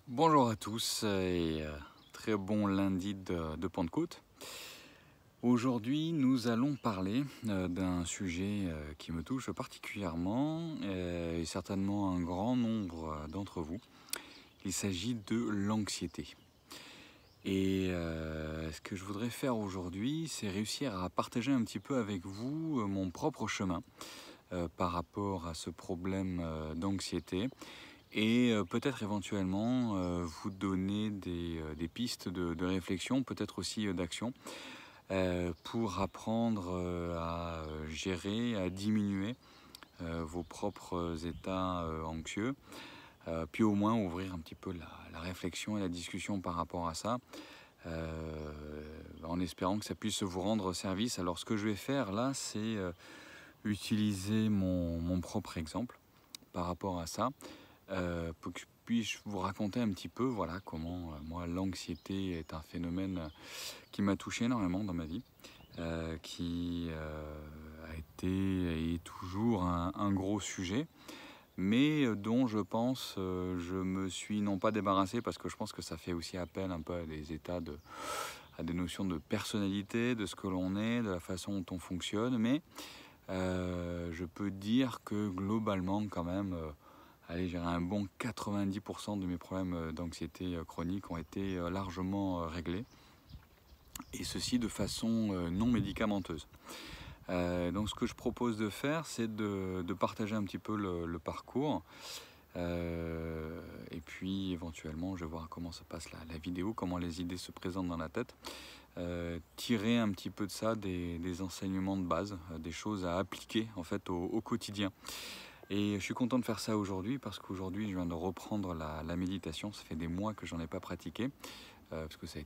Bonjour à tous et très bon lundi de Pentecôte. Aujourd'hui, nous allons parler d'un sujet qui me touche particulièrement et certainement un grand nombre d'entre vous. Il s'agit de l'anxiété. Et ce que je voudrais faire aujourd'hui, c'est réussir à partager un petit peu avec vous mon propre chemin par rapport à ce problème d'anxiété. Et peut-être éventuellement vous donner des pistes de réflexion, peut-être aussi d'action, pour apprendre à gérer, à diminuer vos propres états anxieux, puis au moins ouvrir un petit peu la réflexion et la discussion par rapport à ça, en espérant que ça puisse vous rendre service. Alors ce que je vais faire là, c'est utiliser mon propre exemple par rapport à ça. Pour que je puisse vous raconter un petit peu voilà, comment moi l'anxiété est un phénomène qui m'a touché énormément dans ma vie, qui a été et est toujours un gros sujet, mais dont je pense je me suis non pas débarrassé parce que je pense que ça fait aussi appel un peu à des états à des notions de personnalité, de ce que l'on est, de la façon dont on fonctionne, mais je peux dire que globalement quand même allez, j'ai un bon 90% de mes problèmes d'anxiété chronique ont été largement réglés, et ceci de façon non médicamenteuse. Donc ce que je propose de faire, c'est de partager un petit peu le parcours, et puis éventuellement je vais voir comment se passe la vidéo, comment les idées se présentent dans la tête, tirer un petit peu de ça des enseignements de base, des choses à appliquer en fait au quotidien. Et je suis content de faire ça aujourd'hui parce qu'aujourd'hui je viens de reprendre la méditation. Ça fait des mois que j'en ai pas pratiqué parce que ça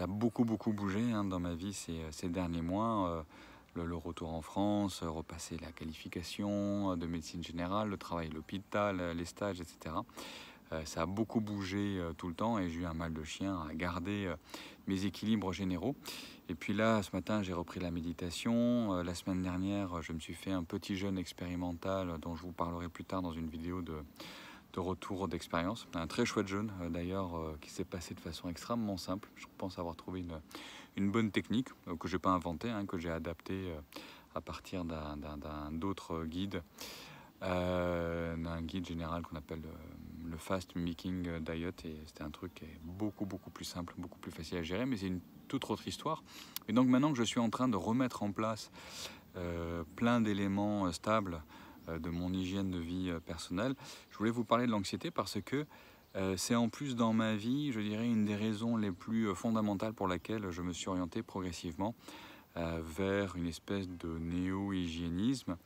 a beaucoup bougé dans ma vie ces derniers mois. Le retour en France, repasser la qualification de médecine générale, le travail à l'hôpital, les stages, etc. Ça a beaucoup bougé tout le temps et j'ai eu un mal de chien à garder mes équilibres généraux. Et puis là, ce matin, j'ai repris la méditation. La semaine dernière, je me suis fait un petit jeûne expérimental dont je vous parlerai plus tard dans une vidéo de retour d'expérience. Un très chouette jeûne d'ailleurs qui s'est passé de façon extrêmement simple. Je pense avoir trouvé une bonne technique que je n'ai pas inventée, que j'ai adaptée à partir d'autres guides. Un guide général qu'on appelle le Fast Mimicking Diet, et c'était un truc qui est beaucoup plus simple, beaucoup plus facile à gérer, mais c'est une toute autre histoire. Et donc maintenant que je suis en train de remettre en place plein d'éléments stables de mon hygiène de vie personnelle, je voulais vous parler de l'anxiété parce que c'est en plus dans ma vie, je dirais, une des raisons les plus fondamentales pour laquelle je me suis orienté progressivement vers une espèce de néo-hygiénisme.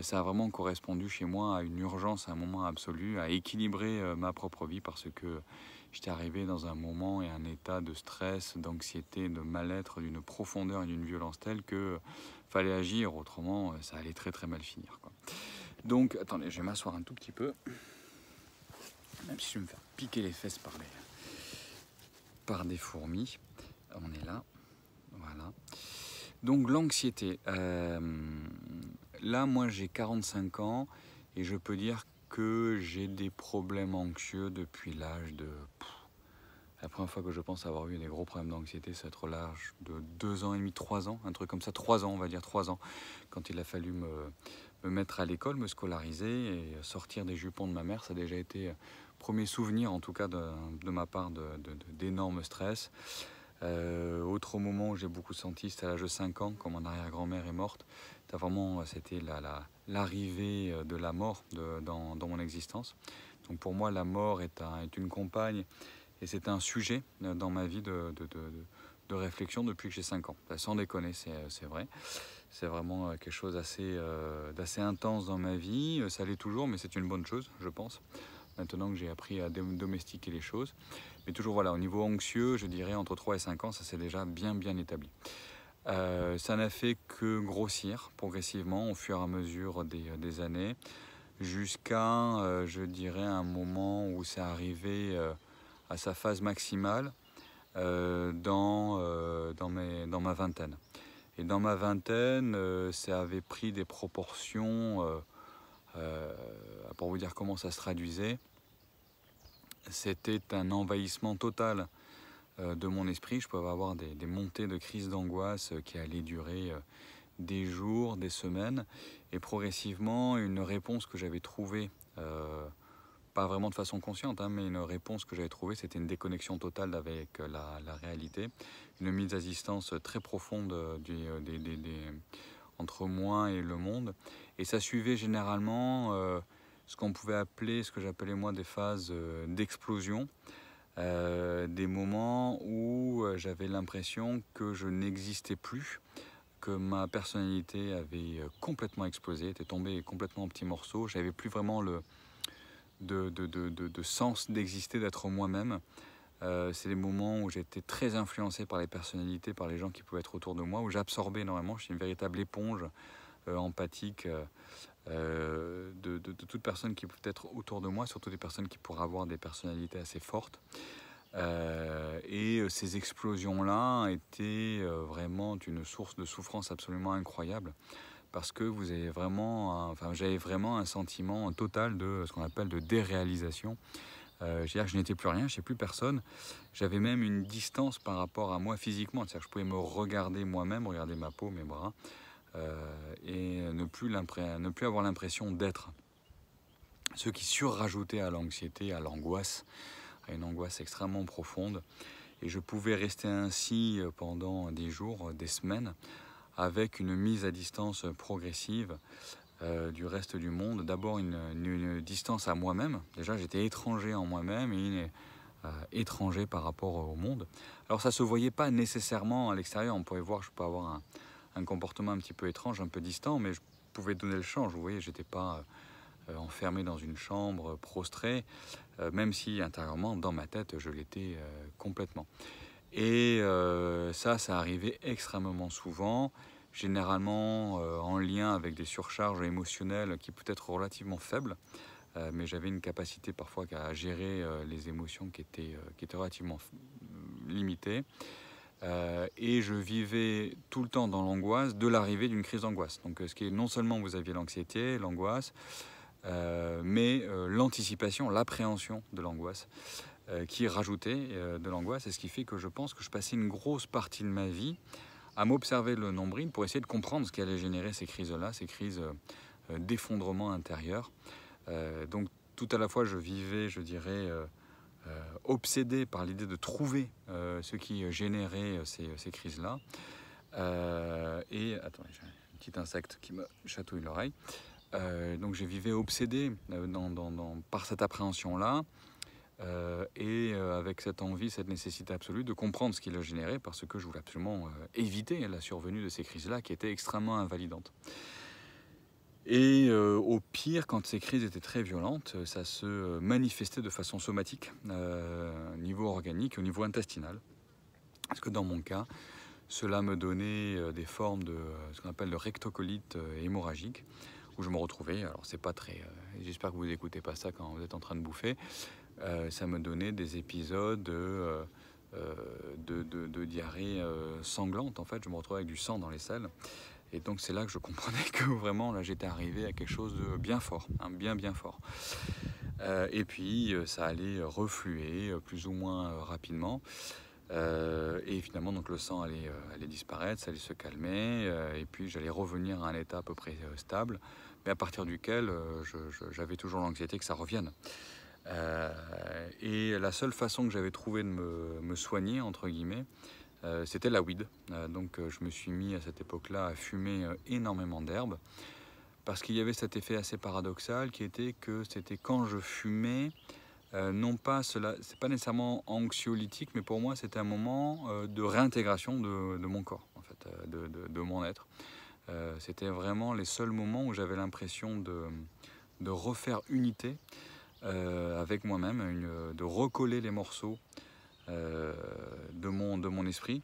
Ça a vraiment correspondu chez moi à une urgence, à un moment absolu, à équilibrer ma propre vie parce que j'étais arrivé dans un moment et un état de stress, d'anxiété, de mal-être, d'une profondeur et d'une violence telle que fallait agir, autrement ça allait très mal finir, quoi. Donc, attendez, je vais m'asseoir un tout petit peu, même si je vais me faire piquer les fesses par des fourmis. On est là, voilà. Donc l'anxiété, là moi j'ai 45 ans et je peux dire que j'ai des problèmes anxieux depuis l'âge de... La première fois que je pense avoir eu des gros problèmes d'anxiété, c'est être l'âge de 2 ans et demi, 3 ans, un truc comme ça, 3 ans on va dire, 3 ans, quand il a fallu me mettre à l'école, me scolariser et sortir des jupons de ma mère. Ça a déjà été premier souvenir en tout cas de ma part d'énormes stress. Autre moment où j'ai beaucoup senti, c'était à l'âge de 5 ans, quand mon arrière-grand-mère est morte. C'était l'arrivée de la mort dans mon existence. Donc pour moi, la mort est une compagne et c'est un sujet dans ma vie de réflexion depuis que j'ai 5 ans. Sans déconner, c'est vrai. C'est vraiment quelque chose d'assez intense dans ma vie. Ça l'est toujours, mais c'est une bonne chose, je pense, maintenant que j'ai appris à domestiquer les choses. Mais toujours, voilà, au niveau anxieux, je dirais entre 3 et 5 ans, ça s'est déjà bien établi. Ça n'a fait que grossir progressivement au fur et à mesure des années, jusqu'à, je dirais, un moment où c'est arrivé à sa phase maximale dans ma vingtaine. Et dans ma vingtaine, ça avait pris des proportions, pour vous dire comment ça se traduisait. c'était un envahissement total de mon esprit. Je pouvais avoir des montées de crises d'angoisse qui allaient durer des jours, des semaines, et progressivement une réponse que j'avais trouvée, pas vraiment de façon consciente, hein, mais une réponse que j'avais trouvée, c'était une déconnexion totale avec la réalité, une mise à distance très profonde entre moi et le monde, et ça suivait généralement ce qu'on pouvait appeler, ce que j'appelais moi des phases d'explosion, des moments où j'avais l'impression que je n'existais plus, que ma personnalité avait complètement explosé, était tombée complètement en petits morceaux. J'avais plus vraiment de sens d'exister, d'être moi-même. C'est des moments où j'étais très influencé par les personnalités, par les gens qui pouvaient être autour de moi, où j'absorbais énormément. Je suis une véritable éponge empathique de toute personne qui peut être autour de moi, surtout des personnes qui pourraient avoir des personnalités assez fortes. Et ces explosions-là étaient vraiment une source de souffrance absolument incroyable, parce que vous avez vraiment, j'avais vraiment un sentiment total de ce qu'on appelle de déréalisation. C'est-à-dire que je n'étais plus rien, je ne sais plus personne. J'avais même une distance par rapport à moi physiquement, c'est-à-dire que je pouvais me regarder moi-même, regarder ma peau, mes bras, et ne plus avoir l'impression d'être. Ce qui surrajoutait à l'anxiété, à l'angoisse, à une angoisse extrêmement profonde. Et je pouvais rester ainsi pendant des jours, des semaines, avec une mise à distance progressive du reste du monde. D'abord une distance à moi-même. Déjà, j'étais étranger en moi-même et étranger par rapport au monde. Alors ça ne se voyait pas nécessairement à l'extérieur. On pouvait voir, je peux avoir un comportement un petit peu étrange, un peu distant, mais je pouvais donner le change. Vous voyez, je n'étais pas enfermé dans une chambre, prostré, même si intérieurement, dans ma tête, je l'étais complètement. Et ça arrivait extrêmement souvent, généralement en lien avec des surcharges émotionnelles qui peut être relativement faibles, mais j'avais une capacité parfois à gérer les émotions qui étaient relativement limitées. Et je vivais tout le temps dans l'angoisse de l'arrivée d'une crise d'angoisse. Donc ce qui est non seulement vous aviez l'anxiété, l'angoisse, mais l'anticipation, l'appréhension de l'angoisse qui rajoutait de l'angoisse, et ce qui fait que je pense que je passais une grosse partie de ma vie à m'observer le nombril pour essayer de comprendre ce qui allait générer ces crises-là, ces crises d'effondrement intérieur. Donc tout à la fois je vivais, je dirais, obsédé par l'idée de trouver ce qui générait ces crises-là. Et attendez, j'ai un petit insecte qui me chatouille l'oreille. Donc je vivais obsédé par cette appréhension-là, et avec cette envie, cette nécessité absolue de comprendre ce qui le générait, parce que je voulais absolument éviter la survenue de ces crises-là qui étaient extrêmement invalidantes. Et au pire, quand ces crises étaient très violentes, ça se manifestait de façon somatique, au niveau organique, au niveau intestinal. Parce que dans mon cas, cela me donnait des formes de ce qu'on appelle de rectocolite hémorragique, où je me retrouvais, alors c'est pas très... j'espère que vous n'écoutez pas ça quand vous êtes en train de bouffer, ça me donnait des épisodes de diarrhée sanglante. En fait, je me retrouvais avec du sang dans les selles. Et donc c'est là que je comprenais que vraiment, là, j'étais arrivé à quelque chose de bien fort, hein, bien fort. Et puis, ça allait refluer plus ou moins rapidement. Et finalement, donc, le sang allait disparaître, ça allait se calmer, et puis j'allais revenir à un état à peu près stable, mais à partir duquel j'avais toujours l'anxiété que ça revienne. Et la seule façon que j'avais trouvé de me soigner, entre guillemets, c'était la weed. Donc je me suis mis à cette époque-là à fumer énormément d'herbes, parce qu'il y avait cet effet assez paradoxal qui était que c'était quand je fumais, non pas cela, c'est pas nécessairement anxiolytique, mais pour moi c'était un moment de réintégration de mon corps, en fait, de mon être. C'était vraiment les seuls moments où j'avais l'impression de refaire unité avec moi-même, de recoller les morceaux de mon esprit.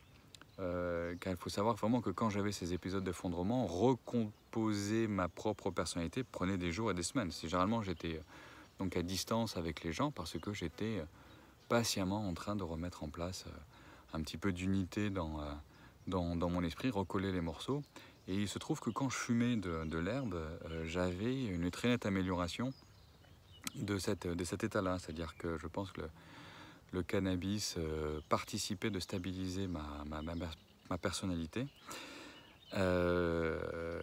Car il faut savoir vraiment que quand j'avais ces épisodes d'effondrement, recomposer ma propre personnalité prenait des jours et des semaines. Généralement, j'étais donc à distance avec les gens parce que j'étais patiemment en train de remettre en place un petit peu d'unité dans mon esprit, recoller les morceaux. Et il se trouve que quand je fumais de l'herbe, j'avais une très nette amélioration de cet état-là. C'est-à-dire que je pense que le cannabis participait de stabiliser ma personnalité,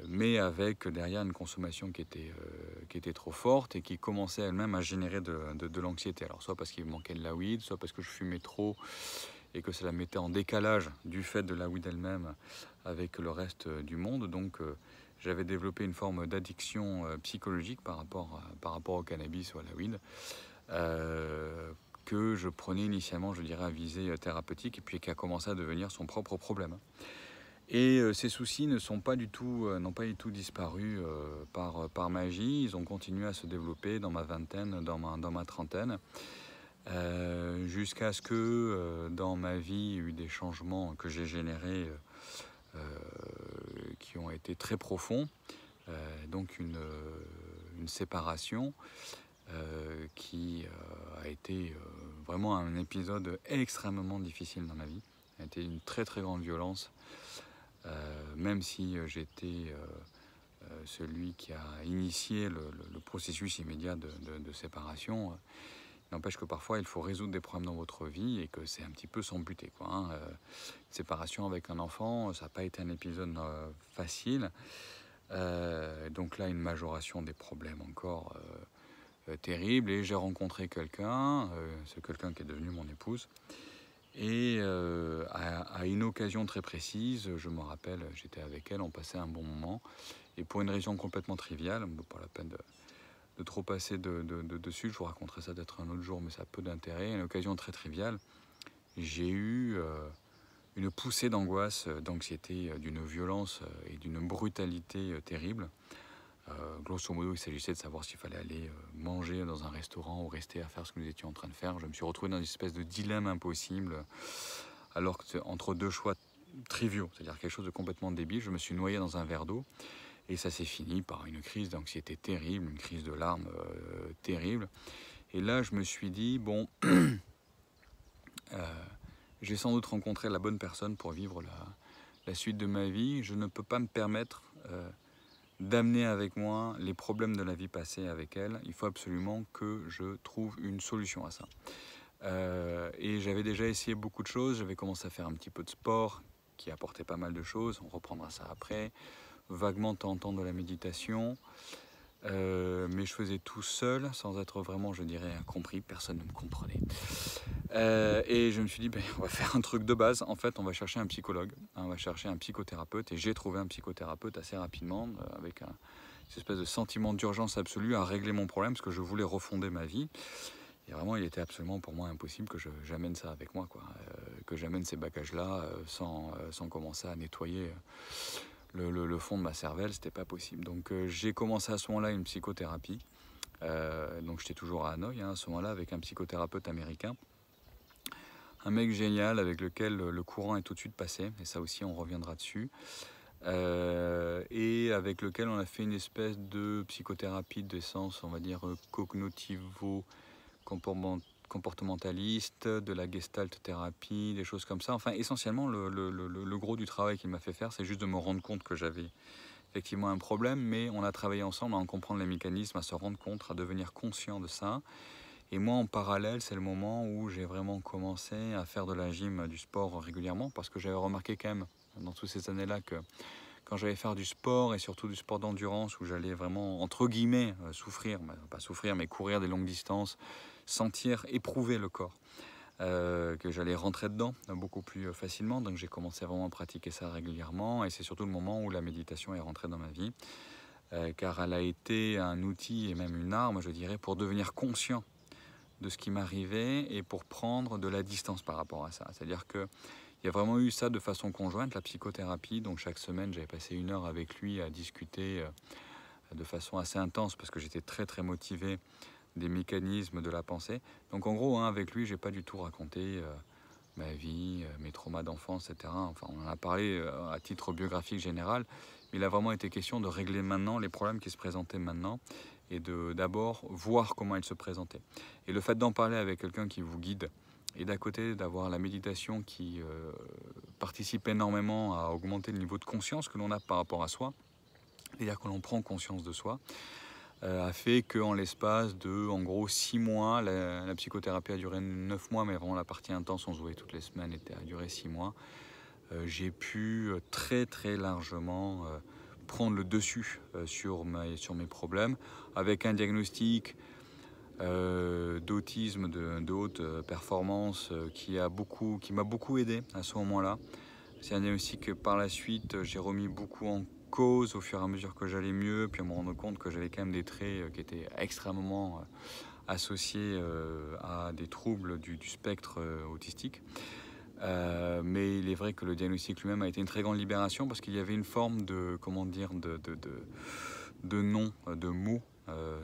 mais avec derrière une consommation qui était trop forte et qui commençait elle-même à générer de l'anxiété. Alors soit parce qu'il me manquait de la weed, soit parce que je fumais trop et que ça la mettait en décalage du fait de la weed elle-même avec le reste du monde. Donc j'avais développé une forme d'addiction psychologique par rapport au cannabis ou à la weed, que je prenais initialement, je dirais, à visée thérapeutique, et puis qui a commencé à devenir son propre problème. Et ces soucis n'ont pas du tout disparu par magie. Ils ont continué à se développer dans ma vingtaine, dans ma trentaine, jusqu'à ce que dans ma vie, il y ait eu des changements que j'ai générés qui ont été très profonds. Donc une séparation qui a été vraiment un épisode extrêmement difficile dans ma vie. Ça a été une très très grande violence, même si j'étais celui qui a initié le processus immédiat de séparation. N'empêche que parfois il faut résoudre des problèmes dans votre vie et que c'est un petit peu s'embuter, quoi, hein. Séparation avec un enfant, ça n'a pas été un épisode facile. Donc là, une majoration des problèmes encore terrible. Et j'ai rencontré quelqu'un, c'est quelqu'un qui est devenu mon épouse. Et à une occasion très précise, je me rappelle, j'étais avec elle, on passait un bon moment. Et pour une raison complètement triviale, pas la peine de trop passer dessus, je vous raconterai ça peut-être un autre jour, mais ça a peu d'intérêt. Une occasion très triviale, j'ai eu une poussée d'angoisse, d'anxiété, d'une violence et d'une brutalité terrible. Grosso modo, il s'agissait de savoir s'il fallait aller manger dans un restaurant ou rester à faire ce que nous étions en train de faire. Je me suis retrouvé dans une espèce de dilemme impossible, alors que entre deux choix triviaux, c'est-à-dire quelque chose de complètement débile. Je me suis noyé dans un verre d'eau et ça s'est fini par une crise d'anxiété terrible, une crise de larmes terrible. Et là, je me suis dit, bon, j'ai sans doute rencontré la bonne personne pour vivre la suite de ma vie. Je ne peux pas me permettre d'amener avec moi les problèmes de la vie passée avec elle. Il faut absolument que je trouve une solution à ça. Et j'avais déjà essayé beaucoup de choses. J'avais commencé à faire un petit peu de sport qui apportait pas mal de choses. On reprendra ça après. Vaguement de temps en temps de la méditation. Mais je faisais tout seul, sans être vraiment, je dirais, compris. Personne ne me comprenait. Et je me suis dit, on va faire un truc de base. En fait, on va chercher un psychologue, on va chercher un psychothérapeute. Et j'ai trouvé un psychothérapeute assez rapidement, avec une espèce de sentiment d'urgence absolue à régler mon problème, parce que je voulais refonder ma vie. Et vraiment, il était absolument pour moi impossible que j'amène ça avec moi, quoi. Que j'amène ces bagages-là sans commencer à nettoyer le fond de ma cervelle. C'était pas possible. Donc j'ai commencé à ce moment-là une psychothérapie. Donc j'étais toujours à Hanoï, à ce moment-là, avec un psychothérapeute américain. Un mec génial avec lequel le courant est tout de suite passé, et ça aussi on reviendra dessus, et avec lequel on a fait une espèce de psychothérapie d'essence, on va dire cognitivo-comportementaliste, de la gestalt thérapie, des choses comme ça. Enfin, essentiellement, le gros du travail qu'il m'a fait faire, c'est juste de me rendre compte que j'avais effectivement un problème, mais on a travaillé ensemble à en comprendre les mécanismes, à se rendre compte, à devenir conscient de ça. Et moi, en parallèle, c'est le moment où j'ai vraiment commencé à faire de la gym, du sport régulièrement, parce que j'avais remarqué quand même, dans toutes ces années-là, que quand j'allais faire du sport, et surtout du sport d'endurance, où j'allais vraiment, entre guillemets, souffrir, pas souffrir, mais courir des longues distances, sentir, éprouver le corps, que j'allais rentrer dedans beaucoup plus facilement. Donc j'ai commencé vraiment à pratiquer ça régulièrement, et c'est surtout le moment où la méditation est rentrée dans ma vie, car elle a été un outil et même une arme, je dirais, pour devenir conscient de ce qui m'arrivait et pour prendre de la distance par rapport à ça. C'est-à-dire qu'il y a vraiment eu ça de façon conjointe, la psychothérapie. Donc chaque semaine, j'avais passé 1 heure avec lui à discuter de façon assez intense parce que j'étais très très motivé des mécanismes de la pensée. Donc en gros, avec lui, j'ai pas du tout raconté ma vie, mes traumas d'enfance, etc. Enfin, on en a parlé à titre biographique général, mais il a vraiment été question de régler maintenant les problèmes qui se présentaient maintenant et de d'abord voir comment ils se présentaient. Et le fait d'en parler avec quelqu'un qui vous guide, et d'à côté d'avoir la méditation qui participe énormément à augmenter le niveau de conscience que l'on a par rapport à soi, c'est-à-dire que l'on prend conscience de soi, a fait qu'en l'espace de, en gros, 6 mois, la psychothérapie a duré 9 mois, mais vraiment la partie intense, on se voyait toutes les semaines, a duré 6 mois. J'ai pu très très largement prendre le dessus sur mes problèmes, avec un diagnostic d'autisme de haute performance qui m'a beaucoup aidé à ce moment-là. C'est un diagnostic que par la suite j'ai remis beaucoup en cause au fur et à mesure que j'allais mieux, puis à me rendre compte que j'avais quand même des traits qui étaient extrêmement associés à des troubles du spectre autistique. Mais il est vrai que le diagnostic lui-même a été une très grande libération parce qu'il y avait une forme de, comment dire, de nom, de mots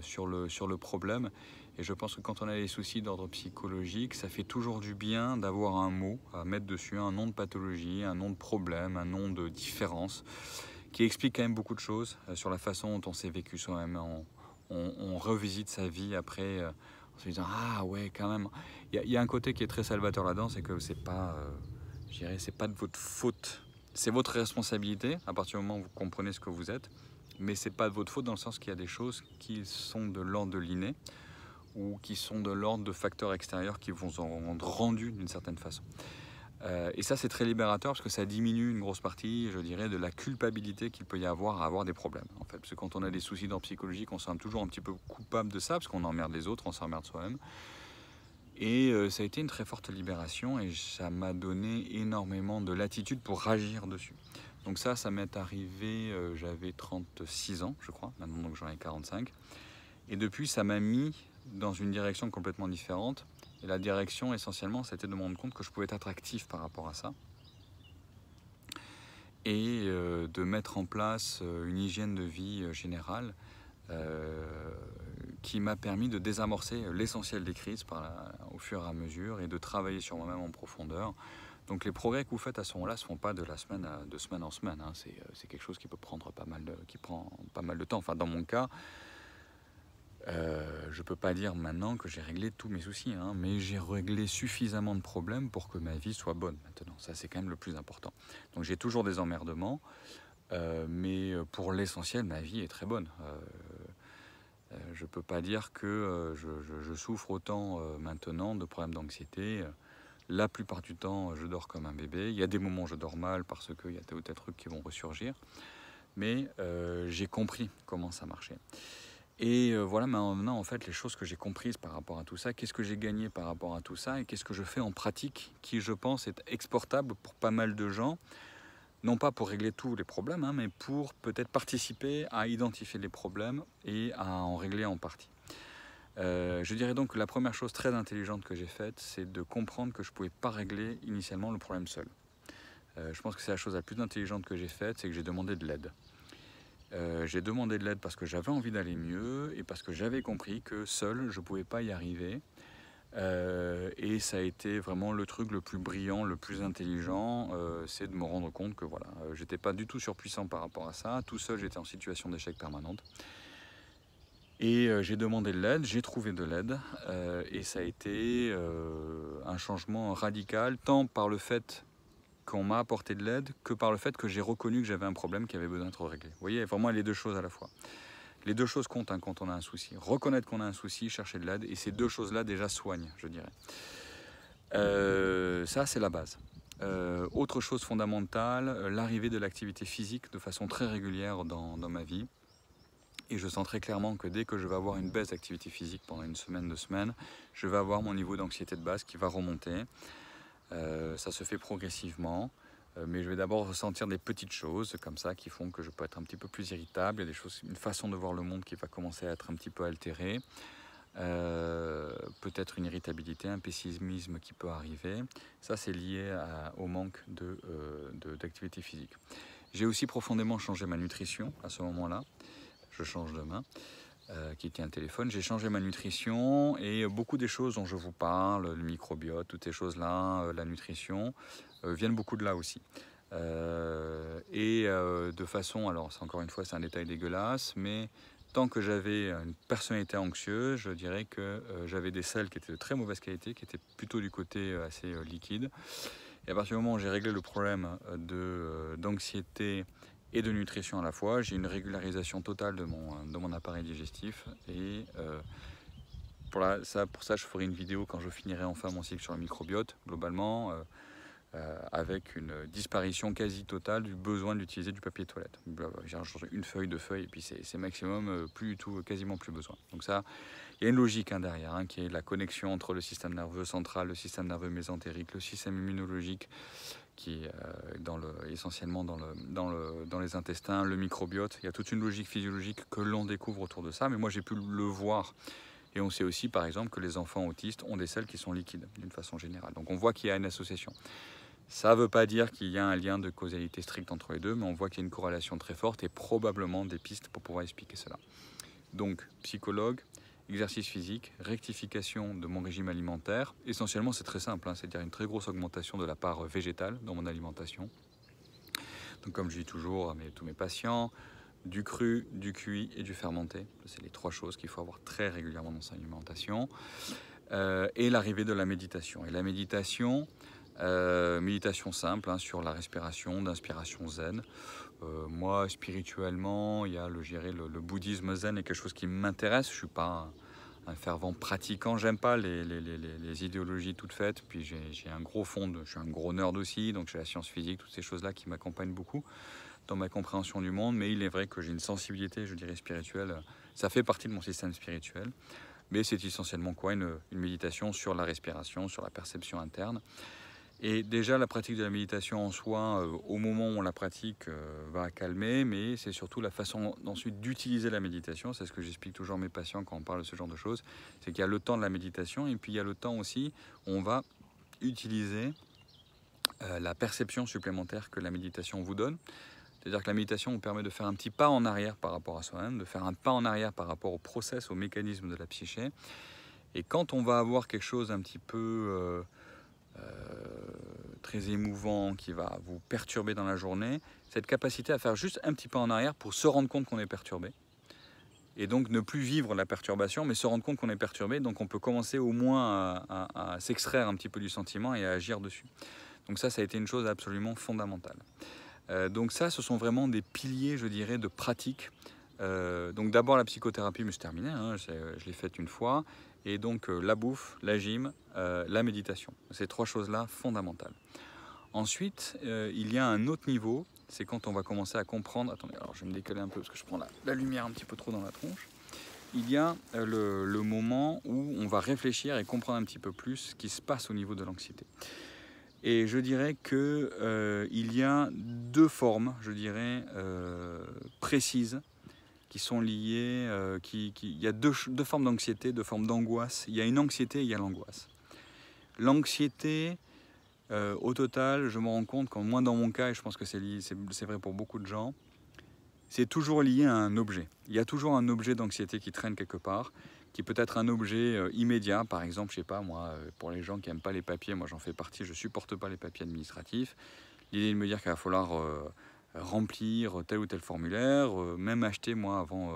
sur le problème. Et je pense que quand on a des soucis d'ordre psychologique, ça fait toujours du bien d'avoir un mot à mettre dessus, un nom de pathologie, un nom de problème, un nom de différence, qui explique quand même beaucoup de choses sur la façon dont on s'est vécu soi-même. On revisite sa vie après en se disant « Ah ouais, quand même ». Il y a un côté qui est très salvateur là-dedans, c'est que c'est pas, je dirais, c'est pas de votre faute. C'est votre responsabilité à partir du moment où vous comprenez ce que vous êtes, mais c'est pas de votre faute dans le sens qu'il y a des choses qui sont de l'ordre de l'inné ou qui sont de l'ordre de facteurs extérieurs qui vont en rendre rendu d'une certaine façon. Et ça, c'est très libérateur parce que ça diminue une grosse partie, je dirais, de la culpabilité qu'il peut y avoir à avoir des problèmes. En fait, parce que quand on a des soucis d'ordre psychologique, on se sent toujours un petit peu coupable de ça parce qu'on emmerde les autres, on s'emmerde soi-même. Et ça a été une très forte libération et ça m'a donné énormément de latitude pour agir dessus. Donc ça m'est arrivé, j'avais 36 ans, je crois, maintenant donc j'en ai 45. Et depuis, ça m'a mis dans une direction complètement différente. Et la direction, essentiellement, c'était de me rendre compte que je pouvais être attractif par rapport à ça. Et de mettre en place une hygiène de vie générale qui m'a permis de désamorcer l'essentiel des crises au fur et à mesure et de travailler sur moi-même en profondeur. Donc les progrès que vous faites à ce moment-là ne se font pas de semaine en semaine. Hein. C'est quelque chose qui prend pas mal de temps. Enfin, dans mon cas, je ne peux pas dire maintenant que j'ai réglé tous mes soucis, hein, mais j'ai réglé suffisamment de problèmes pour que ma vie soit bonne maintenant. Ça, c'est quand même le plus important. Donc j'ai toujours des emmerdements, mais pour l'essentiel, ma vie est très bonne. Je ne peux pas dire que je souffre autant maintenant de problèmes d'anxiété. La plupart du temps, je dors comme un bébé. Il y a des moments où je dors mal parce qu'il y a tel ou tel truc qui vont ressurgir. Mais j'ai compris comment ça marchait. Et voilà maintenant en fait les choses que j'ai comprises par rapport à tout ça, qu'est-ce que j'ai gagné par rapport à tout ça et qu'est-ce que je fais en pratique qui je pense est exportable pour pas mal de gens, non pas pour régler tous les problèmes, hein, mais pour peut-être participer à identifier les problèmes et à en régler en partie. Je dirais donc que la première chose très intelligente que j'ai faite, c'est de comprendre que je ne pouvais pas régler initialement le problème seul. Je pense que c'est la chose la plus intelligente que j'ai faite, c'est que j'ai demandé de l'aide. J'ai demandé de l'aide parce que j'avais envie d'aller mieux et parce que j'avais compris que seul, je ne pouvais pas y arriver. Et ça a été vraiment le truc le plus brillant, le plus intelligent, c'est de me rendre compte que voilà, j'étais pas du tout surpuissant par rapport à ça. Tout seul, j'étais en situation d'échec permanente. Et j'ai demandé de l'aide, j'ai trouvé de l'aide, et ça a été un changement radical, tant par le fait qu'on m'a apporté de l'aide que par le fait que j'ai reconnu que j'avais un problème qui avait besoin d'être réglé. Vous voyez, vraiment les deux choses à la fois. Les deux choses comptent hein, quand on a un souci. Reconnaître qu'on a un souci, chercher de l'aide, et ces deux choses-là déjà soignent, je dirais. Ça, c'est la base. Autre chose fondamentale, l'arrivée de l'activité physique de façon très régulière dans ma vie. Et je sens très clairement que dès que je vais avoir une baisse d'activité physique pendant une semaine, 2 semaines, je vais avoir mon niveau d'anxiété de base qui va remonter. Ça se fait progressivement, mais je vais d'abord ressentir des petites choses comme ça qui font que je peux être un petit peu plus irritable. Il y a des choses, une façon de voir le monde qui va commencer à être un petit peu altérée. Peut-être une irritabilité, un pessimisme qui peut arriver. Ça, c'est lié au manque d'activité physique. J'ai aussi profondément changé ma nutrition à ce moment-là. Je change demain. Qui était un téléphone, j'ai changé ma nutrition et beaucoup des choses dont je vous parle, le microbiote, toutes ces choses-là, la nutrition, viennent beaucoup de là aussi. De façon, alors c'est encore une fois c'est un détail dégueulasse, mais tant que j'avais une personnalité anxieuse, je dirais que j'avais des selles qui étaient de très mauvaise qualité, qui étaient plutôt du côté assez liquide. Et à partir du moment où j'ai réglé le problème d'anxiété et de nutrition à la fois. J'ai une régularisation totale de mon appareil digestif et pour ça, je ferai une vidéo quand je finirai enfin mon cycle sur le microbiote, globalement, avec une disparition quasi totale du besoin d'utiliser du papier toilette. J'ai une feuille, 2 feuilles, et puis c'est maximum, plus du tout, quasiment plus besoin. Donc ça, il y a une logique derrière, qui est la connexion entre le système nerveux central, le système nerveux mésentérique, le système immunologique, qui est essentiellement dans les intestins, le microbiote. Il y a toute une logique physiologique que l'on découvre autour de ça, mais moi j'ai pu le voir. Et on sait aussi, par exemple, que les enfants autistes ont des selles qui sont liquides, d'une façon générale. Donc on voit qu'il y a une association. Ça ne veut pas dire qu'il y a un lien de causalité stricte entre les deux, mais on voit qu'il y a une corrélation très forte et probablement des pistes pour pouvoir expliquer cela. Donc, psychologue, exercice physique, rectification de mon régime alimentaire. Essentiellement, c'est très simple, c'est-à-dire une très grosse augmentation de la part végétale dans mon alimentation. Donc, comme je dis toujours à tous mes patients, du cru, du cuit et du fermenté. C'est les 3 choses qu'il faut avoir très régulièrement dans son alimentation. Et l'arrivée de la méditation. Et la méditation, méditation simple sur la respiration, d'inspiration zen. Moi, spirituellement, il y a le bouddhisme zen est quelque chose qui m'intéresse. Je ne suis pas un fervent pratiquant, j'aime pas les idéologies toutes faites. Puis j'ai un gros fond, je suis un gros nerd aussi, donc j'ai la science physique, toutes ces choses-là qui m'accompagnent beaucoup dans ma compréhension du monde. Mais il est vrai que j'ai une sensibilité, je dirais, spirituelle. Ça fait partie de mon système spirituel. Mais c'est essentiellement quoi, une méditation sur la respiration, sur la perception interne. Et déjà, la pratique de la méditation en soi, au moment où on la pratique, va calmer, mais c'est surtout la façon ensuite d'utiliser la méditation. C'est ce que j'explique toujours à mes patients quand on parle de ce genre de choses. C'est qu'il y a le temps de la méditation et puis il y a le temps aussi où on va utiliser la perception supplémentaire que la méditation vous donne. C'est-à-dire que la méditation vous permet de faire un petit pas en arrière par rapport à soi-même, de faire un pas en arrière par rapport au process, au mécanisme de la psyché. Et quand on va avoir quelque chose un petit peu très émouvant qui va vous perturber dans la journée, cette capacité à faire juste un petit pas en arrière pour se rendre compte qu'on est perturbé. Et donc ne plus vivre la perturbation, mais se rendre compte qu'on est perturbé. Donc on peut commencer au moins à s'extraire un petit peu du sentiment et à agir dessus. Donc ça a été une chose absolument fondamentale. Donc ça, ce sont vraiment des piliers, je dirais, de pratique. Donc d'abord la psychothérapie, mais c'est terminé, je l'ai faite une fois. Et donc la bouffe, la gym, la méditation. Ces 3 choses-là fondamentales. Ensuite, il y a un autre niveau, c'est quand on va commencer à comprendre... Attendez, alors je vais me décaler un peu parce que je prends la lumière un petit peu trop dans la tronche. Il y a le moment où on va réfléchir et comprendre un petit peu plus ce qui se passe au niveau de l'anxiété. Et je dirais qu'il y a 2 formes, je dirais, précises qui sont liées. Il y a deux formes d'anxiété, 2 formes d'angoisse. Il y a une anxiété et il y a l'angoisse. L'anxiété, au total, je me rends compte, moi dans mon cas, et je pense que c'est vrai pour beaucoup de gens, c'est toujours lié à un objet. Il y a toujours un objet d'anxiété qui traîne quelque part, qui peut être un objet immédiat, par exemple, je sais pas moi, pour les gens qui n'aiment pas les papiers, moi j'en fais partie, je supporte pas les papiers administratifs. L'idée de me dire qu'il va falloir remplir tel ou tel formulaire, même acheter moi avant,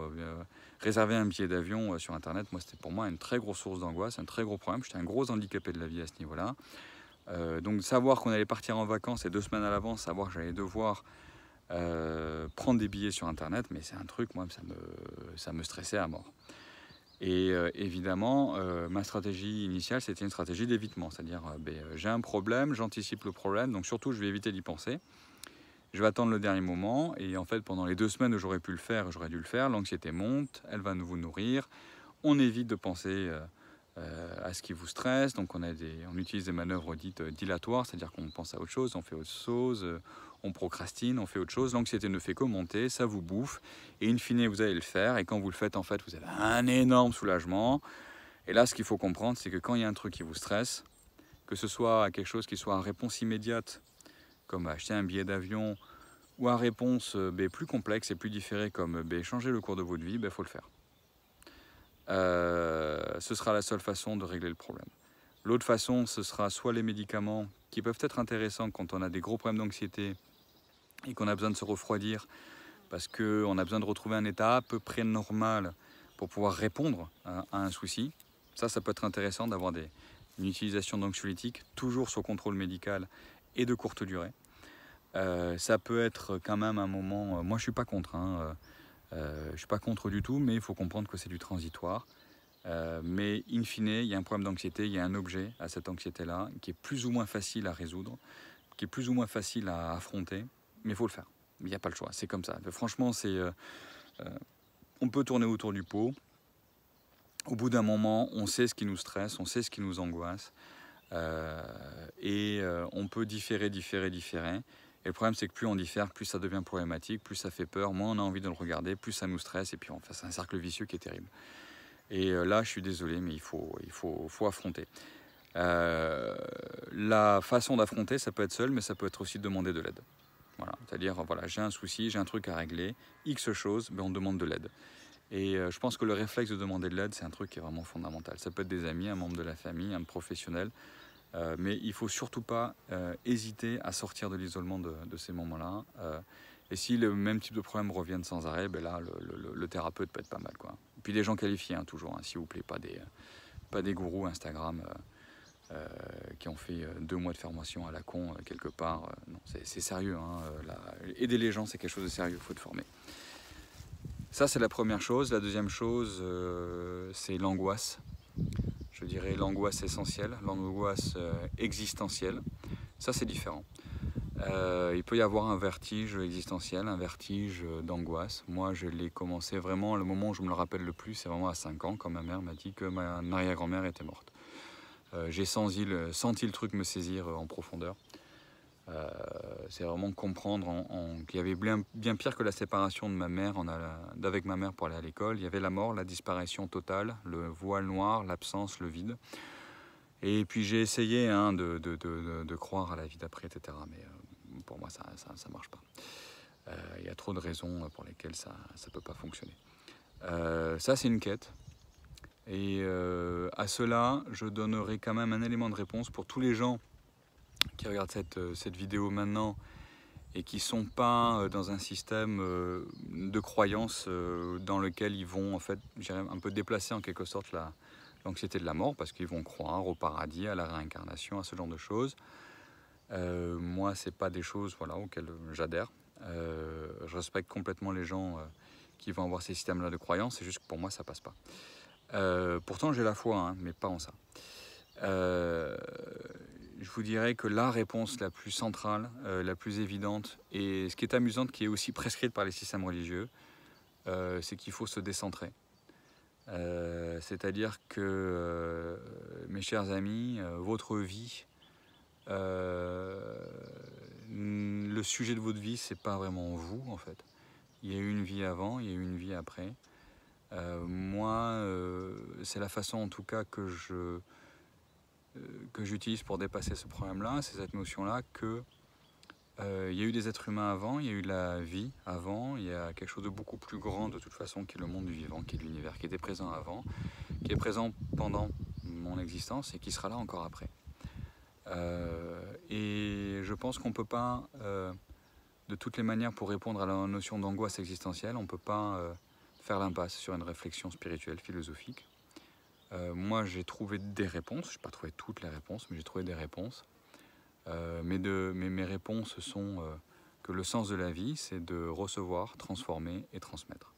réserver un billet d'avion sur internet, moi c'était pour moi une très grosse source d'angoisse, un très gros problème, j'étais un gros handicapé de la vie à ce niveau-là. Donc savoir qu'on allait partir en vacances et 2 semaines à l'avance, savoir que j'allais devoir prendre des billets sur internet, mais c'est un truc, moi ça me stressait à mort. Et évidemment, ma stratégie initiale, c'était une stratégie d'évitement, c'est-à-dire j'ai un problème, j'anticipe le problème, donc surtout je vais éviter d'y penser. Je vais attendre le dernier moment, et en fait pendant les 2 semaines où j'aurais pu le faire, j'aurais dû le faire, l'anxiété monte, elle va vous nourrir, on évite de penser à ce qui vous stresse, donc on utilise des manœuvres dites dilatoires, c'est-à-dire qu'on pense à autre chose, on fait autre chose, on procrastine, on fait autre chose, l'anxiété ne fait que monter, ça vous bouffe, et in fine vous allez le faire, et quand vous le faites en fait vous avez un énorme soulagement. Et là ce qu'il faut comprendre, c'est que quand il y a un truc qui vous stresse, que ce soit quelque chose qui soit en réponse immédiate, comme acheter un billet d'avion, ou à réponse plus complexe et plus différée, comme changer le cours de votre vie, faut le faire. Ce sera la seule façon de régler le problème. L'autre façon, ce sera soit les médicaments, qui peuvent être intéressants quand on a des gros problèmes d'anxiété et qu'on a besoin de se refroidir, parce qu'on a besoin de retrouver un état à peu près normal pour pouvoir répondre à un souci. Ça peut être intéressant d'avoir une utilisation d'anxiolytiques, toujours sous contrôle médical et de courte durée. Ça peut être quand même un moment, moi je suis pas contre, hein, je suis pas contre du tout, mais il faut comprendre que c'est du transitoire. Mais in fine, il y a un problème d'anxiété, il y a un objet à cette anxiété-là qui est plus ou moins facile à résoudre, qui est plus ou moins facile à affronter, mais il faut le faire. Il n'y a pas le choix, c'est comme ça. Franchement, on peut tourner autour du pot. Au bout d'un moment, on sait ce qui nous stresse, on sait ce qui nous angoisse, on peut différer. Et le problème, c'est que plus on diffère, plus ça devient problématique, plus ça fait peur, moins on a envie de le regarder, plus ça nous stresse, et puis enfin, c'est un cercle vicieux qui est terrible. Et là, je suis désolé, mais il faut affronter. La façon d'affronter, ça peut être seul, mais ça peut être aussi de demander de l'aide. Voilà. C'est-à-dire, voilà, j'ai un souci, j'ai un truc à régler, X chose, ben on demande de l'aide. Et je pense que le réflexe de demander de l'aide, c'est un truc qui est vraiment fondamental. Ça peut être des amis, un membre de la famille, un professionnel, mais il ne faut surtout pas hésiter à sortir de l'isolement de ces moments-là. Et si le même type de problème reviennent sans arrêt, ben là, le thérapeute peut être pas mal, quoi. Et puis des gens qualifiés, hein, toujours, hein, s'il vous plaît, pas des gourous Instagram qui ont fait 2 mois de formation à la con quelque part. Non, c'est sérieux. Hein, aider les gens, c'est quelque chose de sérieux, il faut te former. Ça, c'est la première chose. La deuxième chose, c'est l'angoisse. Je dirais l'angoisse essentielle, l'angoisse existentielle. Ça, c'est différent. Il peut y avoir un vertige existentiel, un vertige d'angoisse. Moi, je l'ai commencé vraiment, le moment où je me le rappelle le plus, c'est vraiment à 5 ans, quand ma mère m'a dit que ma arrière-grand-mère était morte. J'ai senti le truc me saisir en profondeur. C'est vraiment comprendre qu'il y avait bien pire que la séparation de ma mère d'avec ma mère pour aller à l'école. Il y avait la mort, la disparition totale, le voile noir, l'absence, le vide. Et puis j'ai essayé de croire à la vie d'après, etc. Mais pour moi, ça ne marche pas. Il y a trop de raisons pour lesquelles ça ne peut pas fonctionner. Ça, c'est une quête. Et à cela, je donnerai quand même un élément de réponse pour tous les gens qui regardent cette vidéo maintenant et qui ne sont pas dans un système de croyance dans lequel ils vont en fait, un peu déplacer en quelque sorte l'anxiété de la mort, parce qu'ils vont croire au paradis, à la réincarnation, à ce genre de choses. Moi, ce n'est pas des choses auxquelles j'adhère. Je respecte complètement les gens qui vont avoir ces systèmes-là de croyance, c'est juste que pour moi, ça ne passe pas. Pourtant, j'ai la foi, hein, mais pas en ça. Je vous dirais que la réponse la plus centrale, la plus évidente, et ce qui est amusant, qui est aussi prescrite par les systèmes religieux, c'est qu'il faut se décentrer. C'est-à-dire que, mes chers amis, votre vie, le sujet de votre vie, c'est pas vraiment vous, en fait. Il y a eu une vie avant, il y a eu une vie après. Moi, c'est la façon en tout cas que j'utilise pour dépasser ce problème-là, c'est cette notion-là que il y a eu des êtres humains avant, il y a eu de la vie avant, il y a quelque chose de beaucoup plus grand de toute façon qui est le monde du vivant, qui est l'univers, qui était présent avant, qui est présent pendant mon existence et qui sera là encore après. Et je pense qu'on ne peut pas, de toutes les manières, pour répondre à la notion d'angoisse existentielle, on ne peut pas faire l'impasse sur une réflexion spirituelle, philosophique. Moi, j'ai trouvé des réponses. Je n'ai pas trouvé toutes les réponses, mais j'ai trouvé des réponses. Mais mes réponses sont que le sens de la vie, c'est de recevoir, transformer et transmettre.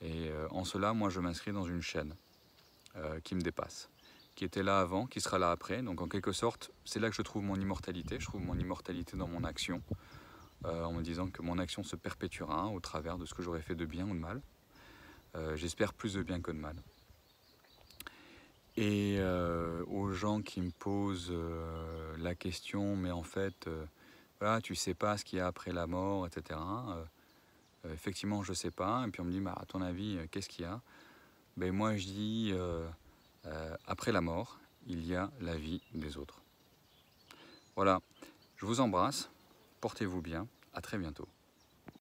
Et en cela, moi, je m'inscris dans une chaîne qui me dépasse, qui était là avant, qui sera là après. Donc, en quelque sorte, c'est là que je trouve mon immortalité. Je trouve mon immortalité dans mon action, en me disant que mon action se perpétuera au travers de ce que j'aurais fait de bien ou de mal. J'espère plus de bien que de mal. Et aux gens qui me posent la question, mais en fait, voilà, tu sais pas ce qu'il y a après la mort, etc. Effectivement, je sais pas. Et puis on me dit, bah, à ton avis, qu'est-ce qu'il y a? Ben, moi, je dis, après la mort, il y a la vie des autres. Voilà, je vous embrasse, portez-vous bien, à très bientôt.